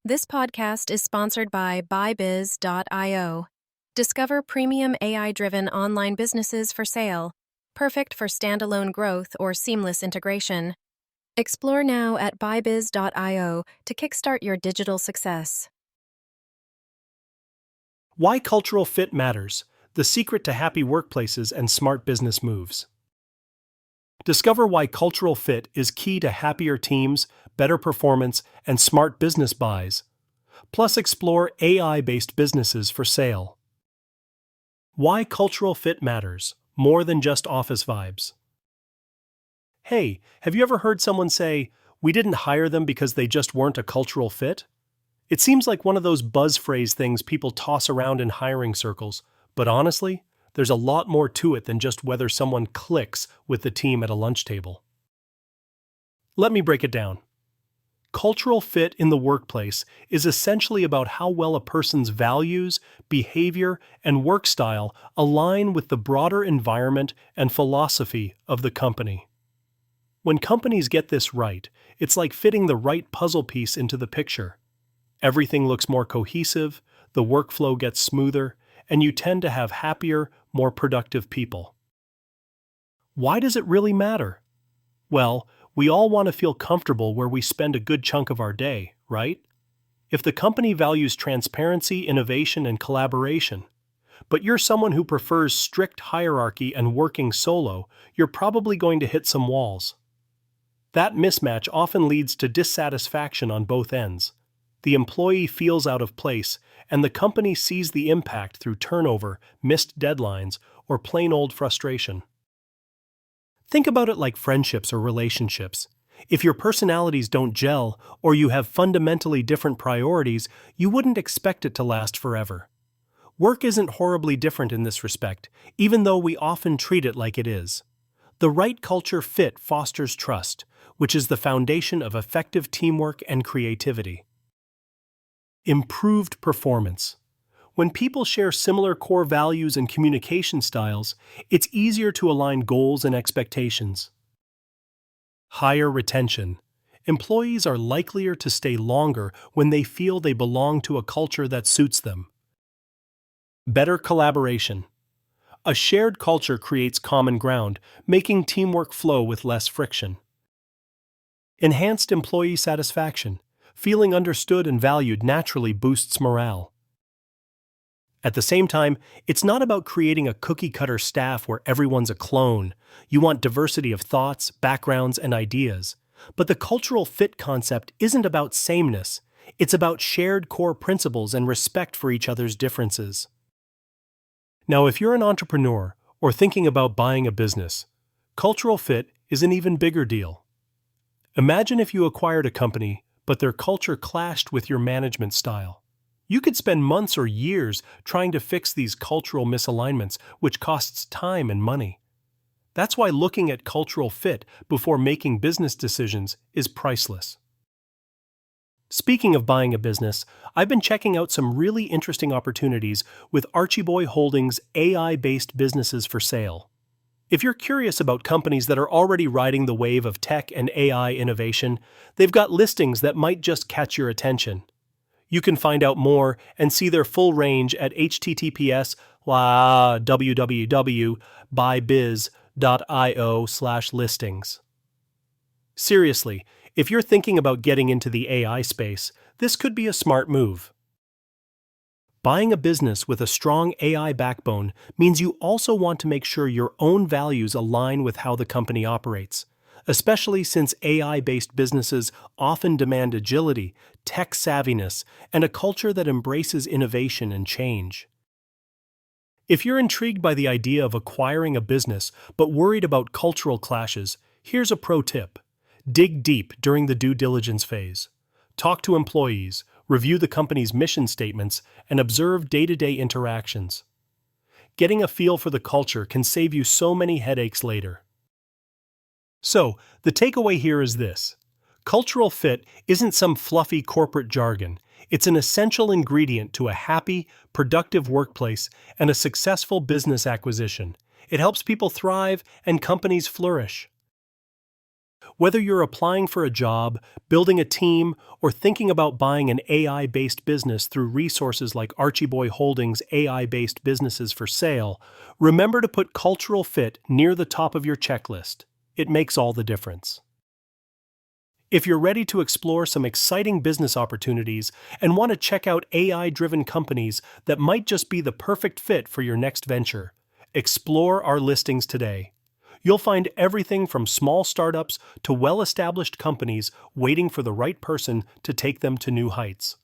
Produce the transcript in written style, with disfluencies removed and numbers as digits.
This podcast is sponsored by BuyBiz.io. Discover premium AI-driven online businesses for sale, perfect for standalone growth or seamless integration. Explore now at BuyBiz.io to kickstart your digital success. Why cultural fit matters: the secret to happy workplaces and smart business moves. Discover why cultural fit is key to happier teams, better performance, and smart business buys. Plus, explore AI-based businesses for sale. Why cultural fit matters, more than just office vibes. Hey, have you ever heard someone say, "We didn't hire them because they just weren't a cultural fit"? It seems like one of those buzz phrase things people toss around in hiring circles, but honestly, there's a lot more to it than just whether someone clicks with the team at a lunch table. Let me break it down. Cultural fit in the workplace is essentially about how well a person's values, behavior, and work style align with the broader environment and philosophy of the company. When companies get this right, it's like fitting the right puzzle piece into the picture. Everything looks more cohesive, the workflow gets smoother, and you tend to have happier, more productive people. Why does it really matter? Well, we all want to feel comfortable where we spend a good chunk of our day, right? If the company values transparency, innovation, and collaboration, but you're someone who prefers strict hierarchy and working solo, you're probably going to hit some walls. That mismatch often leads to dissatisfaction on both ends. The employee feels out of place, and the company sees the impact through turnover, missed deadlines, or plain old frustration. Think about it like friendships or relationships. If your personalities don't gel, or you have fundamentally different priorities, you wouldn't expect it to last forever. Work isn't horribly different in this respect, even though we often treat it like it is. The right culture fit fosters trust, which is the foundation of effective teamwork and creativity. Improved performance. When people share similar core values and communication styles, it's easier to align goals and expectations. Higher retention. Employees are likelier to stay longer when they feel they belong to a culture that suits them. Better collaboration. A shared culture creates common ground, making teamwork flow with less friction. Enhanced employee satisfaction. Feeling understood and valued naturally boosts morale. At the same time, it's not about creating a cookie-cutter staff where everyone's a clone. You want diversity of thoughts, backgrounds, and ideas. But the cultural fit concept isn't about sameness. It's about shared core principles and respect for each other's differences. Now, if you're an entrepreneur or thinking about buying a business, cultural fit is an even bigger deal. Imagine if you acquired a company, but their culture clashed with your management style. You could spend months or years trying to fix these cultural misalignments, which costs time and money. That's why looking at cultural fit before making business decisions is priceless. Speaking of buying a business, I've been checking out some really interesting opportunities with Archieboy Holdings' AI-based businesses for sale. If you're curious about companies that are already riding the wave of tech and AI innovation, they've got listings that might just catch your attention. You can find out more and see their full range at https://buybiz.io/listings. Seriously, if you're thinking about getting into the AI space, this could be a smart move. Buying a business with a strong AI backbone means you also want to make sure your own values align with how the company operates, especially since AI-based businesses often demand agility, tech savviness, and a culture that embraces innovation and change. If you're intrigued by the idea of acquiring a business but worried about cultural clashes, here's a pro tip. Dig deep during the due diligence phase. Talk to employees, review the company's mission statements, and observe day-to-day interactions. Getting a feel for the culture can save you so many headaches later. So, the takeaway here is this. Cultural fit isn't some fluffy corporate jargon. It's an essential ingredient to a happy, productive workplace and a successful business acquisition. It helps people thrive and companies flourish. Whether you're applying for a job, building a team, or thinking about buying an AI-based business through resources like Archieboy Holdings' AI-based businesses for sale, remember to put cultural fit near the top of your checklist. It makes all the difference. If you're ready to explore some exciting business opportunities and want to check out AI-driven companies that might just be the perfect fit for your next venture, explore our listings today. You'll find everything from small startups to well-established companies waiting for the right person to take them to new heights.